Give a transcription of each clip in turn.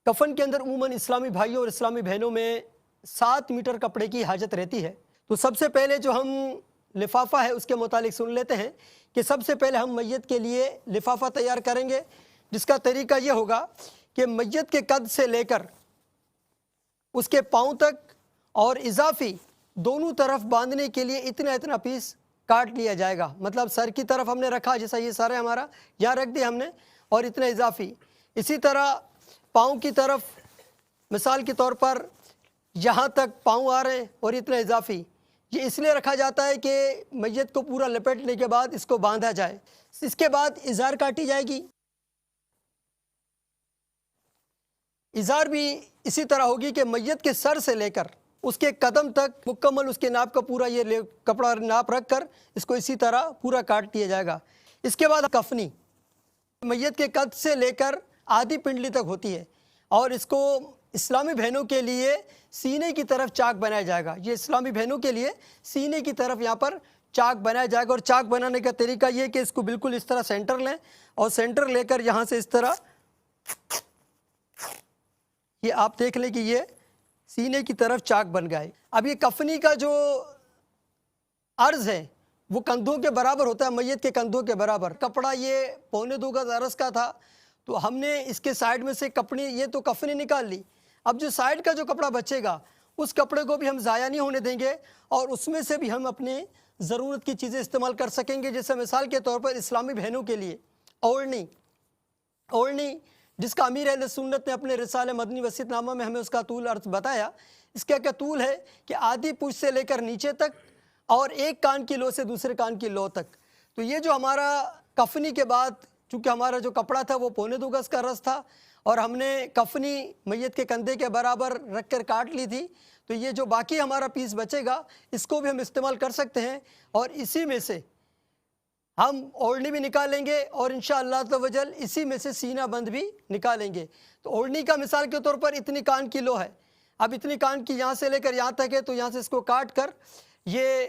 کفن کے اندر عموماً اسلامی بھائیوں اور اسلامی بہنوں میں 7 میٹر کپڑے کی حاجت رہتی ہے۔ تو سب سے پہلے جو ہم لفافہ ہے اس کے متعلق سن لیتے ہیں کہ سب سے پہلے ہم میت کے لیے لفافہ تیار کریں گے، جس کا طریقہ یہ ہوگا کہ میت کے قد سے لے کر اس کے پاؤں تک اور اضافی دونوں طرف باندھنے کے لیے اتنا پیس کاٹ لیا جائے گا۔ مطلب سر کی طرف ہم نے رکھا، جیسا یہ سارے ہمارا یہاں رکھ دیا ہم نے، اور اتنا اضافی اسی طرح پاؤں کی طرف، مثال کے طور پر یہاں تک پاؤں آ رہے ہیں اور اتنا اضافی، یہ اس لیے رکھا جاتا ہے کہ میت کو پورا لپیٹنے کے بعد اس کو باندھا جائے۔ اس کے بعد ازار کاٹی جائے گی۔ ازار بھی اسی طرح ہوگی کہ میت کے سر سے لے کر اس کے قدم تک مکمل اس کے ناپ کا پورا یہ کپڑا ناپ رکھ کر اس کو اسی طرح پورا کاٹ دیا جائے گا۔ اس کے بعد کفنی میت کے قد سے لے کر آدھی پنڈلی تک ہوتی ہے، اور اس کو اسلامی بہنوں کے لیے سینے کی طرف چاک بنایا جائے گا۔ یہ اسلامی بہنوں کے لیے سینے کی طرف یہاں پر چاک بنایا جائے گا، اور چاک بنانے کا طریقہ یہ کہ اس کو بالکل اس طرح سینٹر لیں، اور سینٹر لے کر یہاں سے اس طرح یہ آپ دیکھ لیں کہ یہ سینے کی طرف چاک بن گئے۔ اب یہ کفنی کا جو عرض ہے وہ کندھوں کے برابر ہوتا ہے، میت کے کندھوں کے برابر۔ کپڑا یہ 1.25 گز عرض کا تھا، تو ہم نے اس کے سائیڈ میں سے کپڑی یہ تو کفنی نکال لی۔ اب جو سائیڈ کا جو کپڑا بچے گا اس کپڑے کو بھی ہم ضائع نہیں ہونے دیں گے، اور اس میں سے بھی ہم اپنے ضرورت کی چیزیں استعمال کر سکیں گے۔ جیسے مثال کے طور پر اسلامی بہنوں کے لیے اوڑھنی جس کا امیر اہل سنت نے اپنے رسالہ مدنی وسیط نامہ میں ہمیں اس کا طول عرض بتایا۔ اس کا کیا طول ہے کہ آدھی پشت سے لے کر نیچے تک، اور ایک کان کی لو سے دوسرے کان کی لو تک۔ تو یہ جو ہمارا کفنی کے بعد، چونکہ ہمارا جو کپڑا تھا وہ 1.25 گز کا عرض تھا، اور ہم نے کفنی میت کے کندھے کے برابر رکھ کر کاٹ لی تھی، تو یہ جو باقی ہمارا پیس بچے گا اس کو بھی ہم استعمال کر سکتے ہیں، اور اسی میں سے ہم اوڑھنی بھی نکالیں گے، اور انشاءاللہ تعالی اسی میں سے سینہ بند بھی نکالیں گے۔ تو اوڑھنی کا مثال کے طور پر اتنی کان کی لو ہے، اب اتنی کان کی یہاں سے لے کر یہاں تک ہے، تو یہاں سے اس کو کاٹ کر یہ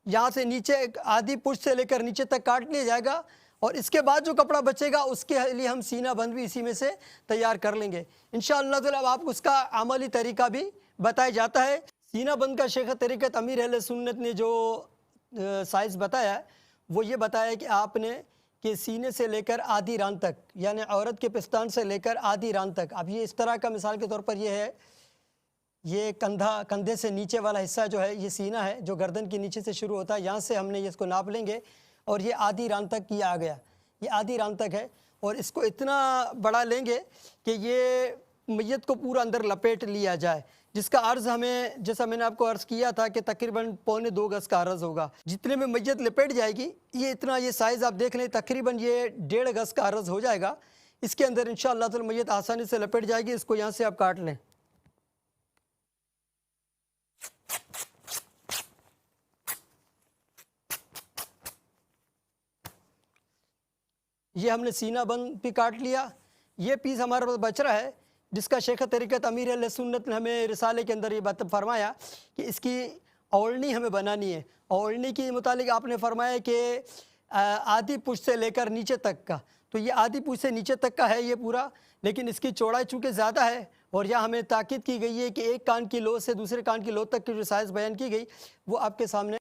یہاں سے نیچے آدھی پشت سے لے کر نیچے تک کاٹ لیا جائے گا، اور اس کے بعد جو کپڑا بچے گا اس کے لیے ہم سینہ بند بھی اسی میں سے تیار کر لیں گے انشاءاللہ تعالی۔ اب آپ کو اس کا عملی طریقہ بھی بتایا جاتا ہے۔ سینہ بند کا شیخ طریقت امیر اہل سنت نے جو سائز بتایا ہے وہ یہ بتایا کہ آپ نے کہ سینے سے لے کر آدھی ران تک، یعنی عورت کے پستان سے لے کر آدھی ران تک۔ اب یہ اس طرح کا مثال کے طور پر یہ ہے، یہ کندھے سے نیچے والا حصہ جو ہے یہ سینہ ہے، جو گردن کے نیچے سے شروع ہوتا ہے، یہاں سے ہم نے اس کو ناپ لیں گے، اور یہ آدھی ران تک یہ آ گیا، یہ آدھی ران تک ہے، اور اس کو اتنا بڑا لیں گے کہ یہ میت کو پورا اندر لپیٹ لیا جائے، جس کا عرض ہمیں، جیسا میں نے آپ کو عرض کیا تھا کہ تقریباً 2.25 گز کا عرض ہوگا۔ جتنے میں میت لپیٹ جائے گی یہ اتنا، یہ سائز آپ دیکھ لیں تقریباً یہ 1.5 گز کا عرض ہو جائے گا۔ اس کے اندر انشاءاللہ تعالی میت آسانی سے لپٹ جائے گی۔ اس کو یہاں سے آپ کاٹ لیں۔ یہ ہم نے سینہ بند بھی کاٹ لیا۔ یہ پیس ہمارے پاس بچ رہا ہے، جس کا شیخ طریقت امیر اہل سنت نے ہمیں رسالے کے اندر یہ بات فرمایا کہ اس کی اوڑھنی ہمیں بنانی ہے۔ اوڑھنی کے متعلق آپ نے فرمایا کہ آدھی پشت سے لے کر نیچے تک کا، تو یہ آدھی پشت سے نیچے تک کا ہے یہ پورا، لیکن اس کی چوڑائی چونکہ زیادہ ہے، اور یہاں ہمیں تاکید کی گئی ہے کہ ایک کان کی لو سے دوسرے کان کی لو تک کی جو سائز بیان کی گئی وہ آپ کے سامنے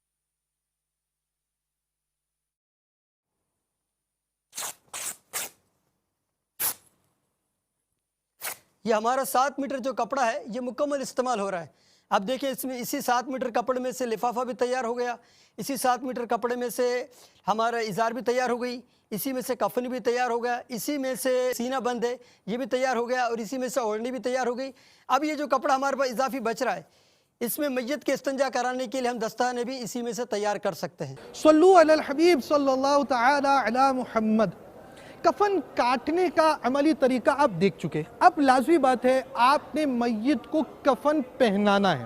یہ ہمارا 7 میٹر جو کپڑا ہے یہ مکمل استعمال ہو رہا ہے۔ اب دیکھیں اس میں اسی 7 میٹر کپڑے میں سے لفافہ بھی تیار ہو گیا، اسی 7 میٹر کپڑے میں سے ہمارا ازار بھی تیار ہو گئی، اسی میں سے کفن بھی تیار ہو گیا، اسی میں سے سینہ بند ہے یہ بھی تیار ہو گیا، اور اسی میں سے اوڑھنی بھی تیار ہو گئی۔ اب یہ جو کپڑا ہمارے پاس اضافی بچ رہا ہے اس میں میت کے استنجا کرانے کے لیے ہم دستانے بھی اسی میں سے تیار کر سکتے ہیں۔ صلو علی الحبیب صلی اللہ تعالی علی محمد۔ کفن کاٹنے کا عملی طریقہ آپ دیکھ چکے، اب لازمی بات ہے آپ نے میت کو کفن پہنانا ہے۔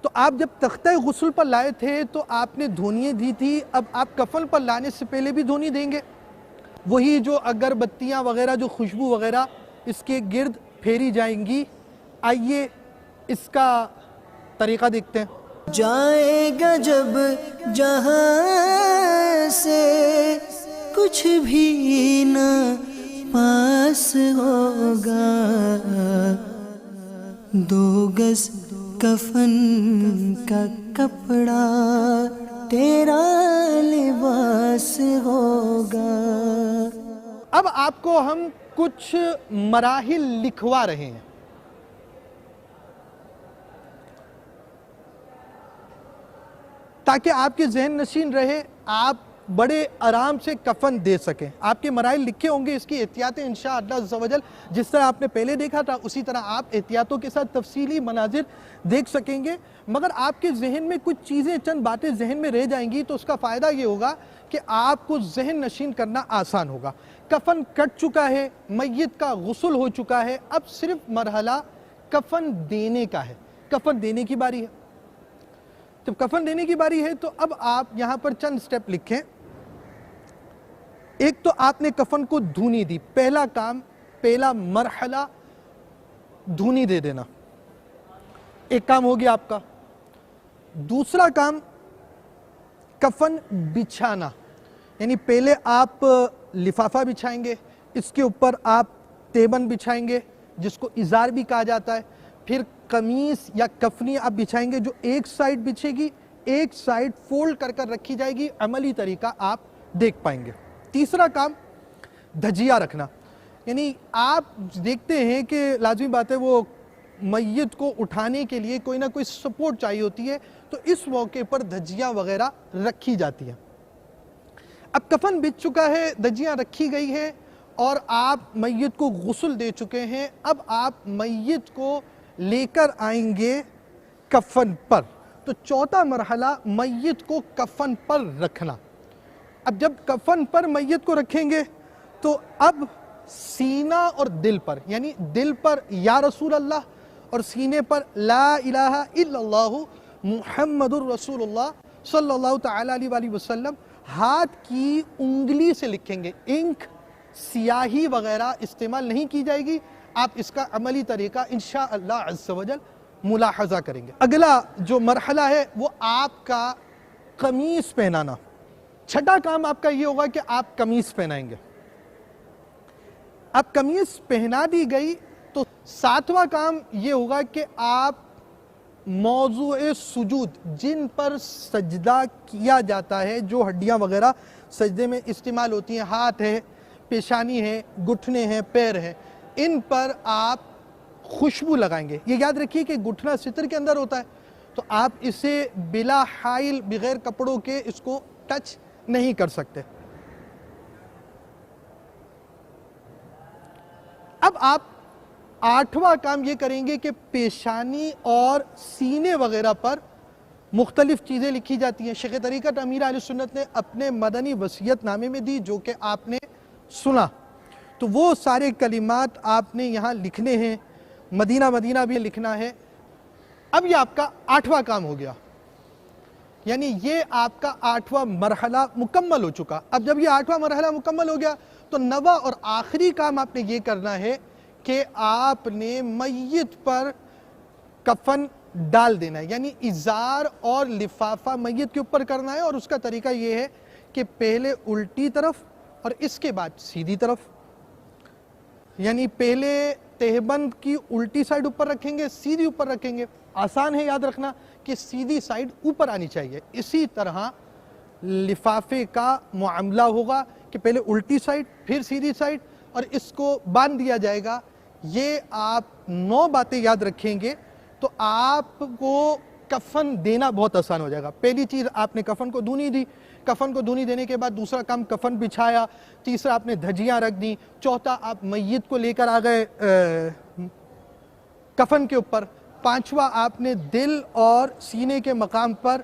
تو آپ جب تختہ غسل پر لائے تھے تو آپ نے دھونیاں دی تھی، اب آپ کفن پر لانے سے پہلے بھی دھونی دیں گے، وہی جو اگربتیاں وغیرہ جو خوشبو وغیرہ اس کے گرد پھیری جائیں گی۔ آئیے اس کا طریقہ دیکھتے ہیں۔ جائے گا جب جہاں سے کچھ بھی نہ پاس ہوگا، 2 گز کفن کا کپڑا تیرا لباس ہوگا۔ اب آپ کو ہم کچھ مراحل لکھوا رہے ہیں، تاکہ آپ کے ذہن نشین رہے، آپ بڑے آرام سے کفن دے سکیں۔ آپ کے مراحل لکھے ہوں گے، اس کی احتیاطیں انشاءاللہ عز و جل جس طرح آپ نے پہلے دیکھا تھا اسی طرح آپ احتیاطوں کے ساتھ تفصیلی مناظر دیکھ سکیں گے، مگر آپ کے ذہن میں کچھ چیزیں، چند باتیں ذہن میں رہ جائیں گی، تو اس کا فائدہ یہ ہوگا کہ آپ کو ذہن نشین کرنا آسان ہوگا۔ کفن کٹ چکا ہے، میت کا غسل ہو چکا ہے، اب صرف مرحلہ کفن دینے کا ہے۔ کفن دینے کی باری ہے۔ جب کفن دینے کی باری ہے تو اب آپ یہاں پر چند سٹیپ لکھیں۔ ایک تو آپ نے کفن کو دھونی دی، پہلا کام، پہلا مرحلہ دھونی دے دینا، ایک کام ہو گیا آپ کا۔ دوسرا کام کفن بچھانا، یعنی پہلے آپ لفافہ بچھائیں گے، اس کے اوپر آپ تیبن بچھائیں گے جس کو ازار بھی کہا جاتا ہے، پھر قمیص یا کفنی آپ بچھائیں گے جو ایک سائڈ بچھے گی، ایک سائڈ فولڈ کر کر رکھی جائے گی، عملی طریقہ آپ دیکھ پائیں گے۔ تیسرا کام دھجیہ رکھنا، یعنی آپ دیکھتے ہیں کہ لازمی بات ہے وہ میت کو اٹھانے کے لیے کوئی نہ کوئی سپورٹ چاہیے ہوتی ہے، تو اس موقع پر دھجیہ وغیرہ رکھی جاتی ہیں۔ اب کفن بچ چکا ہے، دھجیاں رکھی گئی ہیں اور آپ میت کو غسل دے چکے ہیں، اب آپ میت کو لے کر آئیں گے کفن پر۔ تو چوتھا مرحلہ میت کو کفن پر رکھنا۔ اب جب کفن پر میت کو رکھیں گے تو اب سینہ اور دل پر، یعنی دل پر یا رسول اللہ اور سینے پر لا الہ الا اللہ محمد الرسول اللہ صلی اللہ تعالیٰ علیہ وآلہ وسلم ہاتھ کی انگلی سے لکھیں گے۔ انک، سیاہی وغیرہ استعمال نہیں کی جائے گی، آپ اس کا عملی طریقہ انشاءاللہ عز و جل ملاحظہ کریں گے۔ اگلا جو مرحلہ ہے وہ آپ کا قمیص پہنانا۔ چھٹا کام آپ کا یہ ہوگا کہ آپ قمیص پہنائیں گے۔ اب قمیص پہنا دی گئی تو ساتواں کام یہ ہوگا کہ آپ موضوع سجود، جن پر سجدہ کیا جاتا ہے، جو ہڈیاں وغیرہ سجدے میں استعمال ہوتی ہیں، ہاتھ ہے، پیشانی ہے، گھٹنے ہیں، پیر ہیں، ان پر آپ خوشبو لگائیں گے۔ یہ یاد رکھیے کہ گھٹنا ستر کے اندر ہوتا ہے، تو آپ اسے بلا حائل، بغیر کپڑوں کے اس کو ٹچ نہیں کر سکتے۔ اب آپ آٹھواں کام یہ کریں گے کہ پیشانی اور سینے وغیرہ پر مختلف چیزیں لکھی جاتی ہیں۔ شیخ طریقت امیر اہل سنت نے اپنے مدنی وصیت نامے میں دی، جو کہ آپ نے سنا، تو وہ سارے کلمات آپ نے یہاں لکھنے ہیں، مدینہ مدینہ بھی لکھنا ہے۔ اب یہ آپ کا آٹھواں کام ہو گیا، یعنی یہ آپ کا آٹھواں مرحلہ مکمل ہو چکا۔ اب جب یہ آٹھواں مرحلہ مکمل ہو گیا تو نواں اور آخری کام آپ نے یہ کرنا ہے کہ آپ نے میت پر کفن ڈال دینا ہے، یعنی ازار اور لفافہ میت کے اوپر کرنا ہے، اور اس کا طریقہ یہ ہے کہ پہلے الٹی طرف اور اس کے بعد سیدھی طرف، یعنی پہلے تہبند کی الٹی سائڈ اوپر رکھیں گے، سیدھی اوپر رکھیں گے۔ آسان ہے یاد رکھنا کہ سیدھی سائڈ اوپر آنی چاہیے۔ اسی طرح لفافے کا معاملہ ہوگا کہ پہلے الٹی سائڈ پھر سیدھی سائڈ اور اس کو باندھ دیا جائے گا۔ یہ آپ 9 باتیں یاد رکھیں گے تو آپ کو کفن دینا بہت آسان ہو جائے گا۔ پہلی چیز آپ نے کفن کو دھونی دی، کفن کو دھونی دینے کے بعد دوسرا کام کفن بچھایا، تیسرا آپ نے دھجیاں رکھ دی، چوتھا آپ میت کو لے کر آ گئے کفن کے اوپر، پانچواں آپ نے دل اور سینے کے مقام پر،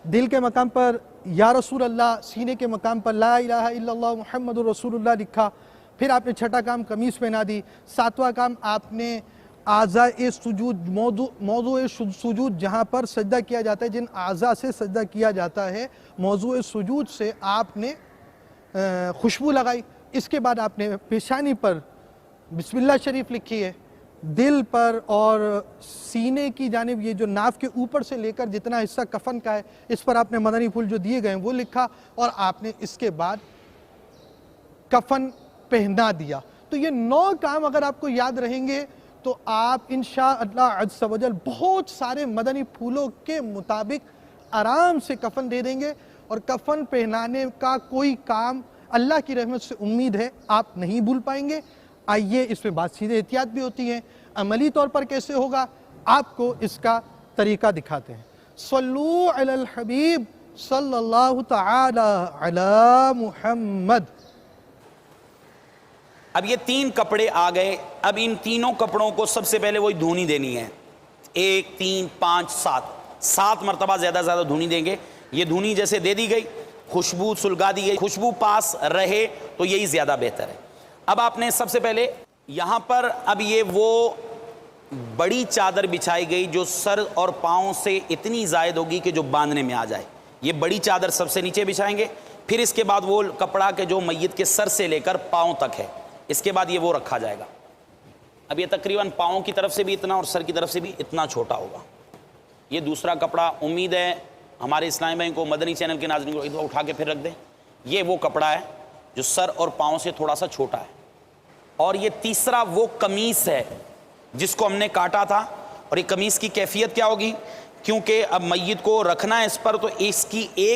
دل کے مقام پر یا رسول اللہ، سینے کے مقام پر لا الہ الا اللہ محمد الرسول اللہ لکھا، پھر آپ نے چھٹا کام قمیص پہنا دی، ساتواں کام آپ نے اعضاء سجود، موضوع سجود جہاں پر سجدہ کیا جاتا ہے، جن اعضاء سے سجدہ کیا جاتا ہے، موضوع سجود سے آپ نے خوشبو لگائی۔ اس کے بعد آپ نے پیشانی پر بسم اللہ شریف لکھی ہے، دل پر اور سینے کی جانب، یہ جو ناف کے اوپر سے لے کر جتنا حصہ کفن کا ہے، اس پر آپ نے مدنی پھول جو دیے گئے ہیں وہ لکھا، اور آپ نے اس کے بعد کفن پہنا دیا۔ تو یہ 9 کام اگر آپ کو یاد رہیں گے تو آپ انشاءاللہ عز و جل بہت سارے مدنی پھولوں کے مطابق آرام سے کفن دے دیں گے، اور کفن پہنانے کا کوئی کام اللہ کی رحمت سے امید ہے آپ نہیں بھول پائیں گے۔ آئیے اس میں بات سیدھے احتیاط بھی ہوتی ہیں، عملی طور پر کیسے ہوگا آپ کو اس کا طریقہ دکھاتے ہیں۔ صلو علی الحبیب صلی اللہ تعالی علی محمد۔ اب یہ 3 کپڑے آ گئے، اب ان تینوں کپڑوں کو سب سے پہلے وہی دھونی دینی ہے، 1 3 5 7 مرتبہ زیادہ دھونی دیں گے۔ یہ دھونی جیسے دے دی گئی، خوشبو سلگا دی گئی، خوشبو پاس رہے تو یہی زیادہ بہتر ہے۔ اب آپ نے سب سے پہلے یہاں پر اب یہ وہ بڑی چادر بچھائی گئی جو سر اور پاؤں سے اتنی زائد ہوگی کہ جو باندھنے میں آ جائے، یہ بڑی چادر سب سے نیچے بچھائیں گے۔ پھر اس کے بعد وہ کپڑا کہ جو میت کے سر سے لے کر پاؤں تک ہے، اس کے بعد یہ وہ رکھا جائے گا۔ اب یہ تقریباً پاؤں کی طرف سے بھی اتنا اور سر کی طرف سے بھی اتنا چھوٹا ہوگا۔ یہ دوسرا کپڑا، امید ہے ہمارے اسلامی بھائی کو، مدنی چینل کے ناظرین کو اٹھا کے پھر رکھ دیں، یہ وہ کپڑا ہے جو سر اور پاؤں سے تھوڑا سا چھوٹا ہے۔ اور یہ تیسرا وہ قمیص ہے جس کو ہم نے کاٹا تھا، اور یہ قمیص کی کیفیت کیا ہوگی، کیونکہ اب میت کو رکھنا ہے اس پر، تو اس کی ایک